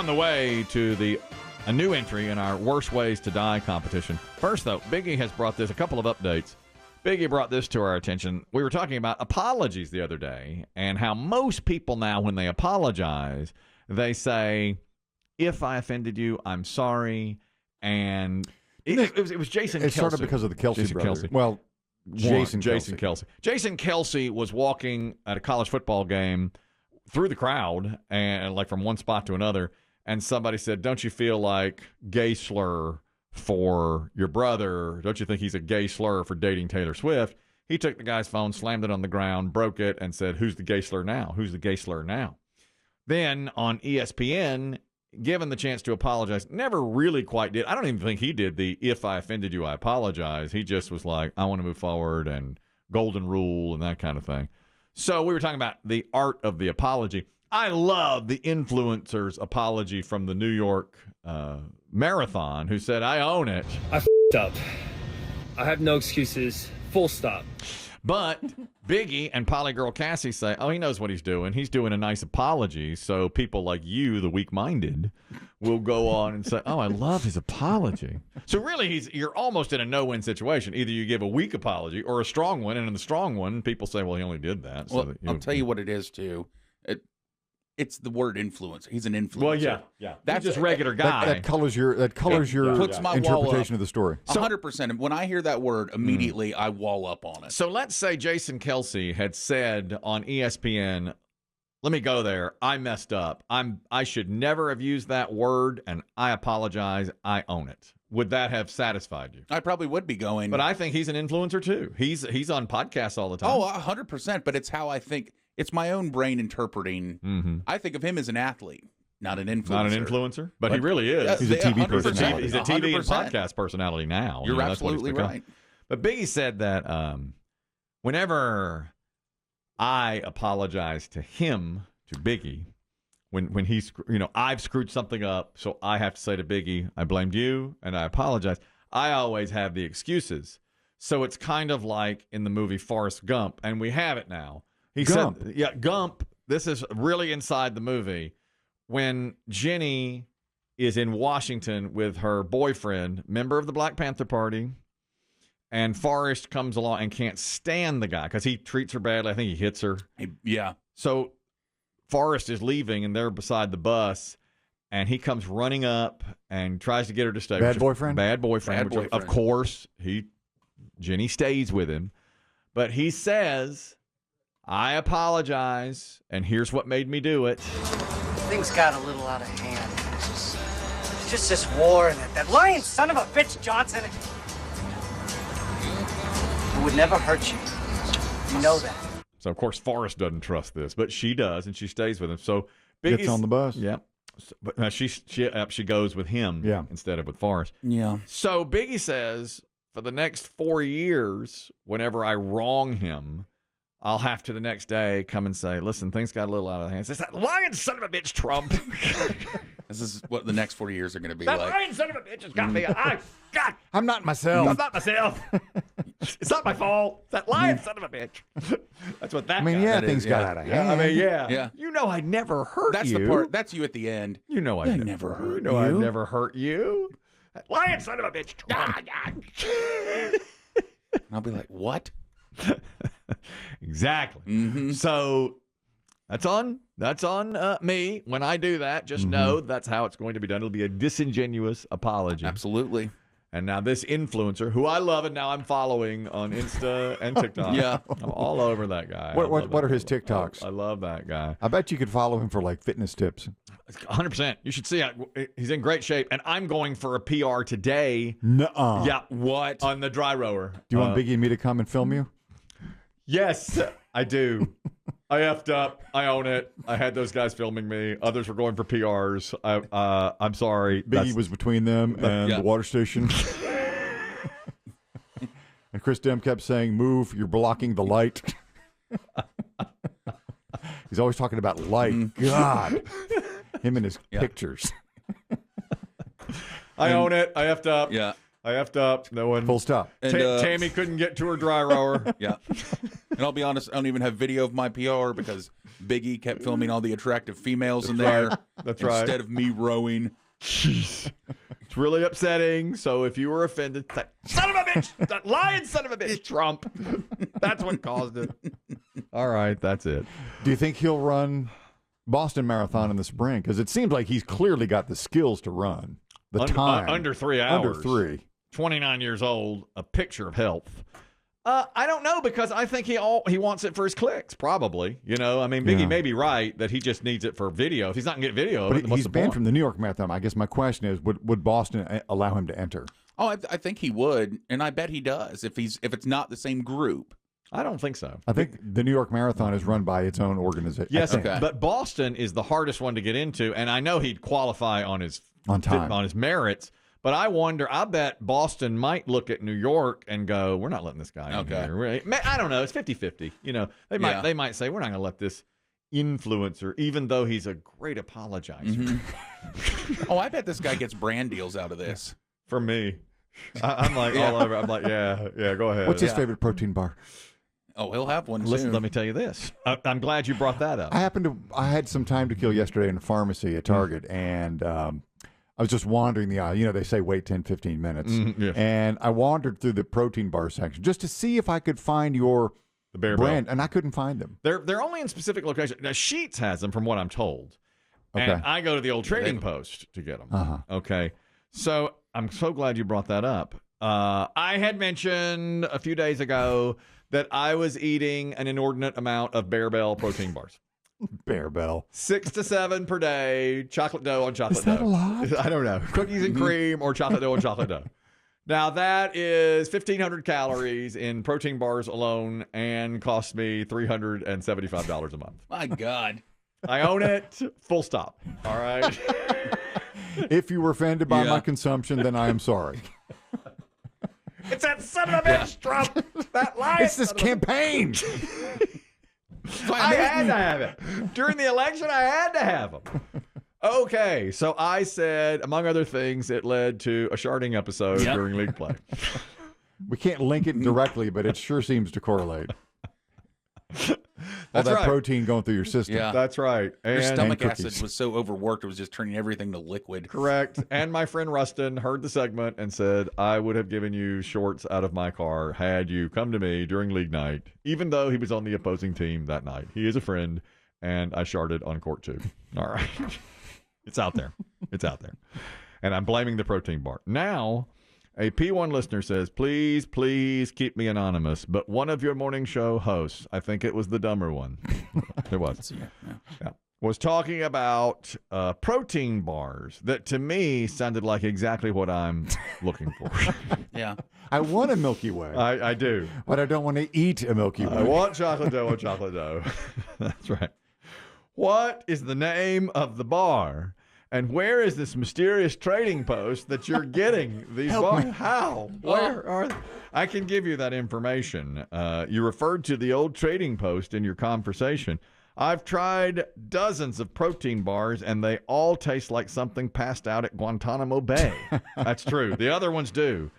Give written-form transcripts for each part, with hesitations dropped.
on the way to a new entry in our Worst Ways to Die competition. First, though, Biggie has brought this, a couple of updates. Biggie brought this to our attention. We were talking about apologies the other day and how most people now, when they apologize, they say, if I offended you, I'm sorry. And it was Jason Kelce. It started because of the Kelce brothers. Kelce. Well, Jason Kelce. Jason Kelce was walking at a college football game through the crowd and like from one spot to another, and somebody said, "Don't you feel like gay slur for your brother? Don't you think he's a gay slur for dating Taylor Swift?" He took the guy's phone, slammed it on the ground, broke it, and said, "Who's the gay slur now? Who's the gay slur now?" Then on ESPN, given the chance to apologize, never really quite did. I don't even think he did the "if I offended you, I apologize." He just was like, "I want to move forward," and golden rule and that kind of thing. So we were talking about the art of the apology. I love the influencer's apology from the New York Marathon, who said, "I own it. I f***ed up. I have no excuses. Full stop." But Biggie and Polygirl Cassie say, "Oh, he knows what he's doing. He's doing a nice apology." So people like you, the weak-minded, will go on and say, "Oh, I love his apology." So really, you're almost in a no-win situation. Either you give a weak apology or a strong one, and in the strong one, people say, "Well, he only did that." Well, I'll tell you what it is, too. It's the word influencer. He's an influencer. Well, yeah. That's just regular guy. That colors your Puts my interpretation of the story. 100%. When I hear that word, immediately I wall up on it. So let's say Jason Kelce had said on ESPN, "Let me go there. I messed up. I should never have used that word, and I apologize. I own it." Would that have satisfied you? I probably would be going. But I think he's an influencer too. He's on podcasts all the time. Oh, 100%. But it's how I think. It's my own brain interpreting. Mm-hmm. I think of him as an athlete, not an influencer. Not an influencer, but he really is. He's a TV personality. He's a TV and podcast personality now. You're absolutely right. But Biggie said that whenever I apologize to him, to Biggie, when he's, I've screwed something up, so I have to say to Biggie, "I blamed you and I apologize." I always have the excuses. So it's kind of like in the movie Forrest Gump, and we have it now. Gump. Gump. This is really inside the movie. When Jenny is in Washington with her boyfriend, member of the Black Panther Party, and Forrest comes along and can't stand the guy because he treats her badly. I think he hits her. Yeah. So Forrest is leaving, and they're beside the bus, and he comes running up and tries to get her to stay. Bad boyfriend? Bad boyfriend. Of course, Jenny stays with him. But he says, "I apologize, and here's what made me do it." Things got a little out of hand. It's just this war and that lying son of a bitch Johnson. It would never hurt you. You know that. So, of course, Forrest doesn't trust this, but she does, and she stays with him. So Biggie's gets on the bus. Yeah. But she goes with him instead of with Forrest. Yeah. So Biggie says, for the next 4 years, whenever I wrong him, I'll have to the next day come and say, "Listen, things got a little out of hand." It's that lying son of a bitch, Trump. This is what the next 40 years are going to be that like. That lying son of a bitch has got me. I'm not myself. I'm not myself. It's not my fault. It's that lying son of a bitch. That's what that things got out of hand. Yeah. You know I never hurt That's you. the part. That's you at the end. You know I never hurt you. You know I never hurt you. That lying son of a bitch. I'll be like, what? Exactly. Mm-hmm. So that's on me. When I do that, just know that's how it's going to be done. It'll be a disingenuous apology. Absolutely. And now this influencer, who I love and now I'm following on Insta and TikTok. Yeah. I'm all over that guy. What are his TikToks? I love that guy. I bet you could follow him for like fitness tips. 100%. You should see he's in great shape. And I'm going for a PR today. Nuh-uh. Yeah. What? On the dry rower. Do you want Biggie and me to come and film you? Yes, I do. I effed up. I own it. I had those guys filming me. Others were going for PRs. I'm sorry. Biggie was between them and the water station. And Chris Demm kept saying, "Move, you're blocking the light." He's always talking about light. God. Him and his pictures. I own it. I effed up. Yeah. I effed up. No one. Full stop. And, Tammy couldn't get to her dry rower. Yeah. And I'll be honest, I don't even have video of my PR because Biggie kept filming all the attractive females in there. That's right. Instead of me rowing. Jeez. It's really upsetting. So if you were offended, son of a bitch, that lying son of a bitch, Trump. That's what caused it. All right, that's it. Do you think he'll run Boston Marathon in the spring? Because it seems like he's clearly got the skills to run. The time. Under 3 hours. Under 3. 29 years old, a picture of health. I don't know, because I think he wants it for his clicks, probably. You know, I mean, Biggie may be right that he just needs it for video. If he's not going to get video, but what's he's the banned point? from the New York Marathon. I guess my question is, would Boston allow him to enter? Oh, I think he would, and I bet he does if it's not the same group. I don't think so. I think the New York Marathon is run by its own organization. Yes, Okay. but Boston is the hardest one to get into, and I know he'd qualify on his merits. But I wonder, I bet Boston might look at New York and go, we're not letting this guy in here. I don't know. It's 50-50. You know, they might say, we're not going to let this influencer, even though he's a great apologizer. Oh, I bet this guy gets brand deals out of this. For me. I'm like all over. I'm like, yeah, go ahead. What's his favorite protein bar? Oh, he'll have one Listen, soon. let me tell you this. I'm glad you brought that up. I had some time to kill yesterday in a pharmacy at Target, and I was just wandering the aisle. You know, they say wait 10, 15 minutes. Yes. And I wandered through the protein bar section just to see if I could find the Barebell brand, and I couldn't find them. They're only in specific locations. Now, Sheetz has them, from what I'm told. Okay. And I go to the old Trading Post to get them. Uh-huh. Okay. So I'm so glad you brought that up. I had mentioned a few days ago that I was eating an inordinate amount of Barebell protein bars. Barebell. 6 to 7 per day, chocolate dough on chocolate dough. Is that a lot? I don't know. Cookies and cream or chocolate dough on chocolate dough. Now, that is 1,500 calories in protein bars alone and costs me $375 a month. My God. I own it. Full stop. All right. If you were offended by my consumption, then I am sorry. It's that son of a bitch, Trump. That lie. It's this campaign. I had to have it. During the election, I had to have them. Okay, so I said, among other things, it led to a sharding episode during league play. We can't link it directly, but it sure seems to correlate. All That's that right. protein going through your system. Yeah. That's right. Your stomach and acid cookies. was so overworked, it was just turning everything to liquid. Correct. And my friend Rustin heard the segment and said, I would have given you shorts out of my car had you come to me during league night, even though he was on the opposing team that night. He is a friend, and I sharded on court too. All right. It's out there. It's out there. And I'm blaming the protein bar. Now, a P1 listener says, please keep me anonymous, but one of your morning show hosts, I think it was the dumber one. It was. Yeah. Was talking about protein bars that to me sounded like exactly what I'm looking for. Yeah. I want a Milky Way, I do. but I don't want to eat a Milky Way. I want chocolate dough on chocolate dough. That's right. What is the name of the bar? And where is this mysterious trading post that you're getting these bars? How? Where are they? I can give you that information. You referred to the old trading post in your conversation. I've tried dozens of protein bars, and they all taste like something passed out at Guantanamo Bay. That's true. The other ones do.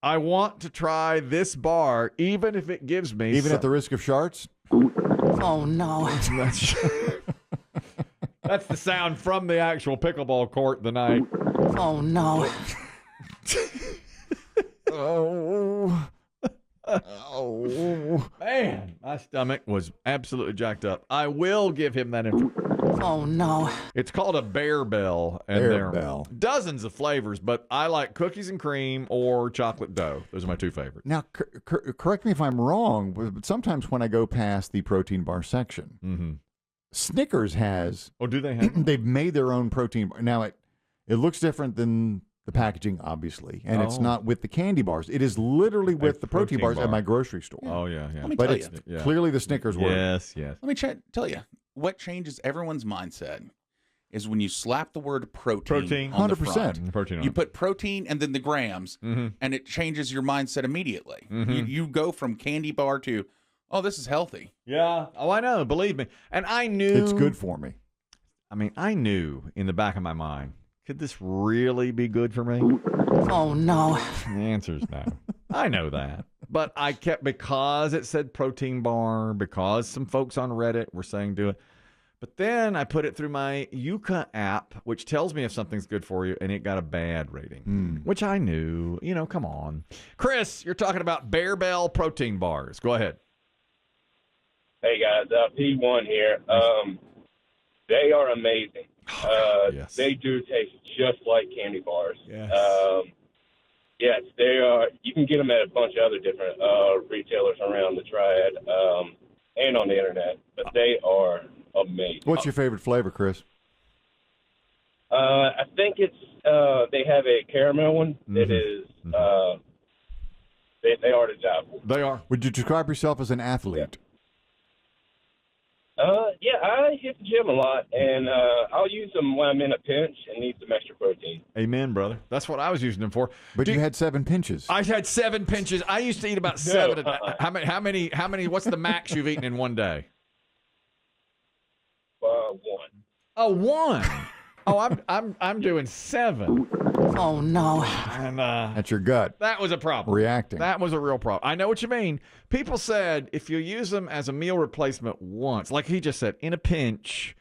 I want to try this bar, even if it gives me... Even at the risk of sharts? Oh, no. That's the sound from the actual pickleball court the night. Oh, no. Oh. Man, my stomach was absolutely jacked up. I will give him that information. Oh, no. It's called a Barebell, and there Barebell. are dozens of flavors, but I like cookies and cream or chocolate dough. Those are my two favorites. Now, correct me if I'm wrong, but sometimes when I go past the protein bar section, Snickers has... Oh, do they have? They've made their own protein bar. Now, it looks different than the packaging, obviously, and it's not with the candy bars. It is literally with the protein bars at my grocery store. Oh, yeah. Let me But tell it's you. clearly the Snickers were. Yes. Let me tell you. What changes everyone's mindset is when you slap the word protein on the 100%. front. Protein on You it. put protein and then the grams, and it changes your mindset immediately. You go from candy bar to, oh, this is healthy. Yeah. Oh, I know. Believe me. And I knew... It's good for me. I mean, I knew in the back of my mind, could this really be good for me? Oh, no. The answer is no. I know that. But I kept, because it said protein bar, because some folks on Reddit were saying do it. But then I put it through my Yuka app, which tells me if something's good for you, and it got a bad rating, which I knew. Come on. Chris, you're talking about Barebell protein bars. Go ahead. Hey, guys. P1 here. They are amazing. Yes. They do taste just like candy bars. Yes. Yes, they are. You can get them at a bunch of other different retailers around the Triad and on the internet, but they are amazing. What's your favorite flavor, Chris? I think it's they have a caramel one that is they are to die for. They are. Would you describe yourself as an athlete? Yeah, I hit the gym a lot, and I'll use them when I'm in a pinch and need some extra protein. Amen, brother. That's what I was using them for. But you had 7 pinches. I had 7 pinches. I used to eat about 7 a day. How many? What's the max you've eaten in one day? 1. Oh, 1. Oh, I'm doing 7. Oh, no. And That's your gut that was a problem. reacting. That was a real problem. I know what you mean. People said if you use them as a meal replacement once, like he just said, in a pinch,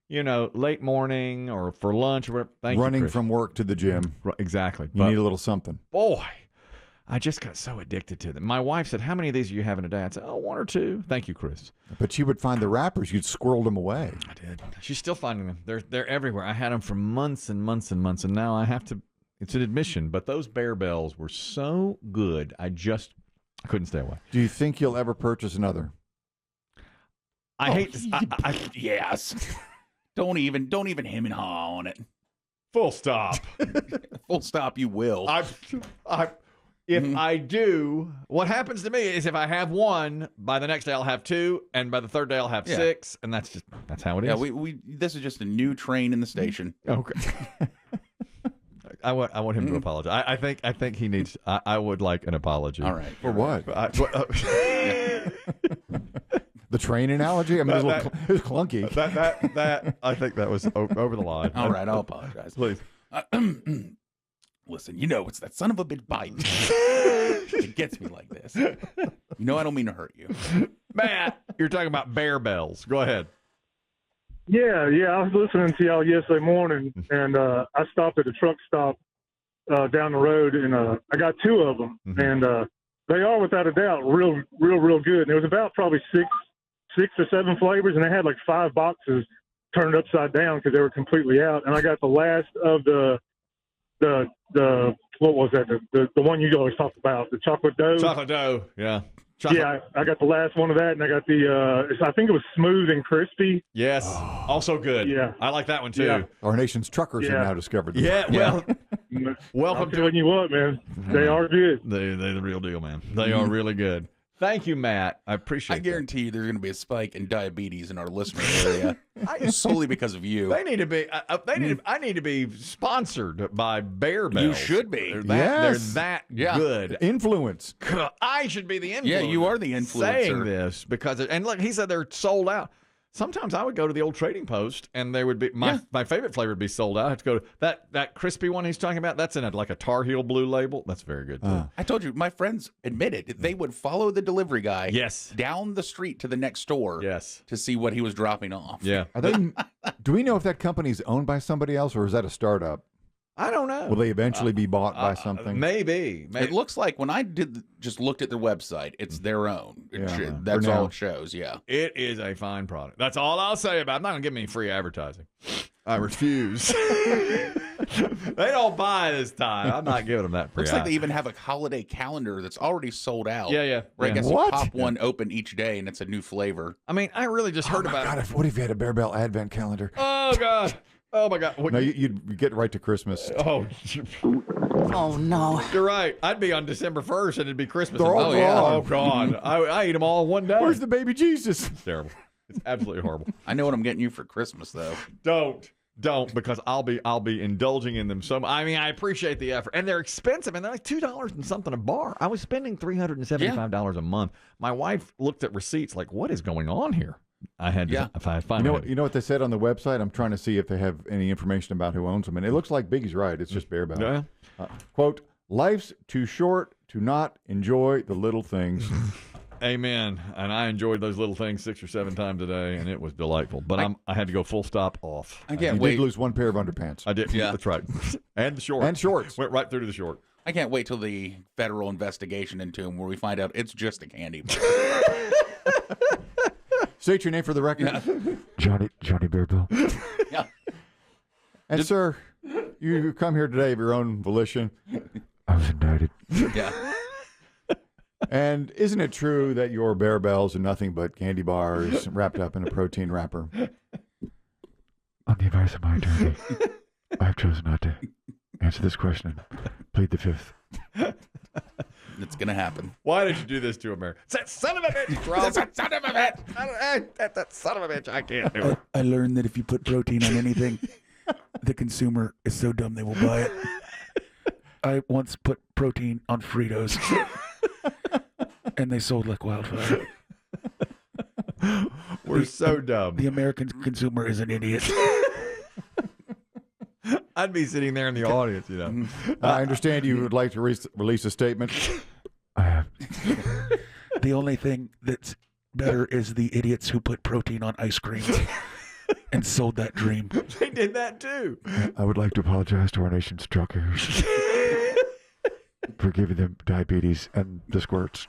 late morning or for lunch or whatever. Thank you, Running Chris. from work to the gym. Exactly. You need a little something. Boy, I just got so addicted to them. My wife said, how many of these are you having a day? I'd say, 1 or 2. Thank you, Chris. But you would find the wrappers. You'd squirrel them away. I did. She's still finding them. They're everywhere. I had them for months and months and months, and now I have to. It's an admission, but those Barebells were so good. I couldn't stay away. Do you think you'll ever purchase another? I hate. Yes. Don't even hem and haw on it. Full stop. Full stop. You will. If I do, what happens to me is if I have 1, by the next day I'll have 2, and by the third day I'll have 6, and that's how it is. Yeah, we this is just a new train in the station. Okay. I want him to apologize. I think he needs. I would like an apology. All right. For what? The train analogy? I mean, it was clunky. That I think that was over the line. All right, I'll apologize. Please. Listen, it's that son of a bitch bite. It gets me like this. I don't mean to hurt you. Matt, you're talking about Barebells. Go ahead. Yeah. I was listening to y'all yesterday morning, and I stopped at a truck stop down the road, and I got 2 of them, and they are without a doubt real good. And there was about probably six or 7 flavors, and they had like 5 boxes turned upside down because they were completely out. And I got the last of the what was that? The one you always talk about, the chocolate dough. Chocolate dough, yeah. Yeah, I got the last one of that, and I got the, I think it was smooth and crispy. Yes, also good. Yeah. I like that one, too. Yeah. Our nation's truckers have now discovered them. Yeah, well, welcome I'm telling you what, man. They are good. They're the real deal, man. They are really good. Thank you, Matt. I appreciate it. I guarantee you there's going to be a spike in diabetes in our listener area solely because of you. They need to be. I need to be sponsored by Barebells. You should be. They're that good. Influence. I should be the influencer. Yeah, you are the influencer. Saying this because and look, he said they're sold out. Sometimes I would go to the old Trading Post, and they would be my favorite flavor would be sold out. I have to go to that crispy one he's talking about. That's in like a Tar Heel blue label. That's very good too. I told you, my friends admitted they would follow the delivery guy down the street to the next store to see what he was dropping off. Yeah. Are they? Do we know if that company's owned by somebody else, or is that a startup? I don't know. Will they eventually be bought by something? Maybe. It looks like when I just looked at their website, it's their own. That's all it shows. Yeah, it is a fine product. That's all I'll say about it. I'm not gonna give me any free advertising. I refuse. They don't buy this time. I'm not giving them that free. Looks like they even have a holiday calendar that's already sold out. Yeah. Where I guess you pop one open each day, and it's a new flavor. I mean, I really just heard about it. What if you had a Barebell advent calendar? Oh God. Oh my God! No, you'd get right to Christmas. Oh no! You're right. I'd be on December 1st, and it'd be Christmas. They're all gone. Oh God! I eat them all one day. Where's the baby Jesus? It's terrible. It's absolutely horrible. I know what I'm getting you for Christmas, though. Don't, because I'll be indulging in them so much. I mean, I appreciate the effort, and they're expensive, and they're like $2 and something a bar. I was spending $375 a month. My wife looked at receipts like, what is going on here? I had to, if I find you know what they said on the website? I'm trying to see if they have any information about who owns them, and it looks like Biggie's right. It's just Barebells. Yeah. Quote, life's too short to not enjoy the little things. Amen. And I enjoyed those little things 6 or 7 times a day, and it was delightful. But I had to go full stop off. I can't You wait. did lose one pair of underpants. I did. Yeah. That's right. And the shorts. And shorts. Went right through to the short. I can't wait till the federal investigation into him where we find out it's just a candy bar. State your name for the record. Johnny Barebell. Yeah. And sir, you come here today of your own volition. I was indicted. Yeah. And isn't it true that your Barebells are nothing but candy bars wrapped up in a protein wrapper? On the advice of my attorney, I've chosen not to answer this question. Plead the fifth. It's going to happen. Why did you do this to America? That son of a bitch, Rob. That son of a bitch. That son of a bitch. I can't do it. I learned that if you put protein on anything, the consumer is so dumb they will buy it. I once put protein on Fritos, and they sold like wildfire. We're so dumb. The American consumer is an idiot. I'd be sitting there in the audience, you know. I understand you would like to release a statement. I have. The only thing that's better is the idiots who put protein on ice cream and sold that dream. They did that too. I would like to apologize to our nation's truckers for giving them diabetes and the squirts.